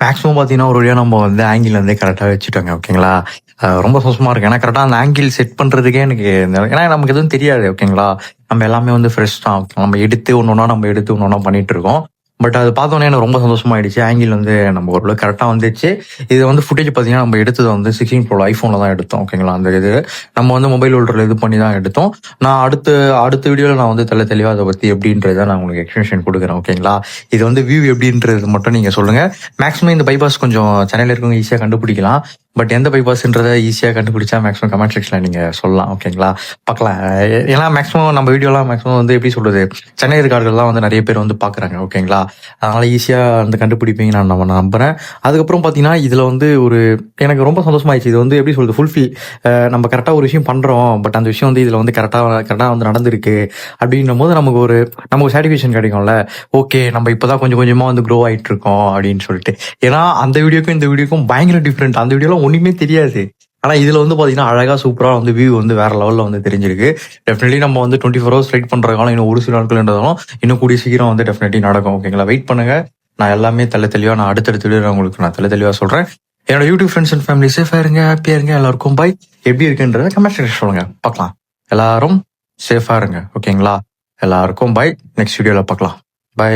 Maximum பார்த்தீங்கன்னா, ஒரு வழியா நம்ம வந்து ஆங்கிள் வந்து கரெக்ட்டா வச்சுட்டோங்க. ஓகேங்களா? ரொம்ப சந்தோஷமா இருக்கு. ஏன்னா கரெக்ட்டா அந்த ஆங்கிள் செட் பண்றதுக்கே எனக்கு ஏன்னா நமக்கு எதுவும் தெரியாது. ஓகேங்களா? நம்ம எல்லாமே வந்து ஃப்ரெஷ் தான். நம்ம எடுத்து ஒண்ணு ஒண்ணா பண்ணிட்டு இருக்கோம். பட் அது பார்த்தோனே எனக்கு ரொம்ப சந்தோஷமாயிடுச்சு. ஆங்கிள் வந்து நம்ம ஓரளவுக்கு கரெக்ட்டா வந்துச்சு. இது வந்து ஃபுட்டேஜ் பார்த்தீங்கன்னா, நம்ம எடுத்தது வந்து 16 ப்ரோல ஐஃபோன்ல தான் எடுத்தோம். ஓகேங்களா? அந்த இது. நம்ம வந்து மொபைல் ஹோல்டர்ல இது பண்ணி தான் எடுத்தோம். நான் அடுத்த அடுத்த வீடியோல நான் வந்து தெளிவா அத பத்தி எப்படின்றத நான் உங்களுக்கு எக்ஸ்ப்ளனேஷன் குடுக்குறேன். ஓகேங்களா? இது வந்து வியூ எப்படின்றது மட்டும் நீங்க சொல்லுங்க. மேக்ஸிமம் இந்த பைபாஸ் கொஞ்சம் சென்னையில இருக்கவங்க ஈஸியா கண்டுபிடிக்கலாம். பட் எந்த பைபாஸ்ன்றத ஈஸியா கண்டுபிடிச்சா மேக்ஸிமம் கமெண்ட் செக்ஷன்ல நீங்க சொல்லலாம். ஓகேங்களா? பார்க்கலாம். ஏன்னா மேக்ஸிமம் நம்ம வீடியோலாம் மேக்ஸிமம் வந்து எப்படி சொல்றது? சென்னை இருக்கார்கள்லாம் வந்து நெறைய பேர் வந்து பார்க்குறாங்க. ஓகேங்களா? அதனால ஈஸியா வந்து கண்டுபிடிப்பீங்க நான் நம்புறேன். அதுக்கப்புறம் பார்த்தீங்கன்னா, இதுல வந்து ஒரு எனக்கு ரொம்ப சந்தோஷமாயிருச்சு. இது வந்து எப்படி சொல்றது? ஃபுல்ஃபில் நம்ம கரெக்ட்டா ஒரு விஷயம் பண்றோம். பட் அந்த விஷயம் வந்து இதுல வந்து கரெக்ட்டா வந்து நடந்திருக்கு. அப்படின்னும்போது நமக்கு சாட்டிஸ்ஃபேக்ஷன் கிடைக்கும்ல. ஓகே, நம்ம இப்பதான் கொஞ்சம் கொஞ்சமா வந்து க்ரோ ஆயிட்டு இருக்கோம் அப்படின்னு சொல்லிட்டு. ஏன்னா அந்த வீடியோக்கும் இந்த வீடியோக்கும் பயங்கர டிஃபரெண்ட். அந்த வீடியோலாம் ஒண்ணுமே தெரியாது. ஆனா இதுல வந்து பாத்தீங்கன்னா அழகா சூப்பரா வந்து வியூ வந்து வேற லெவல்ல வந்து தெரிஞ்சிருக்கு. டெஃபினெட்லி நம்ம வந்து 24 ஹவர்ஸ் வெயிட் பண்ற காலம் இன்னும் ஒரு சில நாட்கள்ன்றதாலும் இன்னும் கூடிய சீக்கிரம் வந்து டெஃபினெட்லி நடக்கும். ஓகேங்களா? வெயிட் பண்ணுங்க. நான் எல்லாமே தெளிவா நான் அடுத்தடுத்த வீடியோ உங்களுக்கு நான் தெளிவா சொல்றேன். என்னோட யூடியூப் ஃப்ரெண்ட்ஸ் அண்ட் ஃபேமிலி சேஃபா இருங்க, ஹாப்பியா இருங்க. எல்லாருக்கும் பை. எப்படி இருக்குன்றத கமெண்ட் செக்ஷன் சொல்லுங்க. பார்க்கலாம். எல்லாரும் சேஃபா இருங்க. ஓகேங்களா? எல்லாருக்கும் பை. நெக்ஸ்ட் வீடியோல பார்க்கலாம். பை.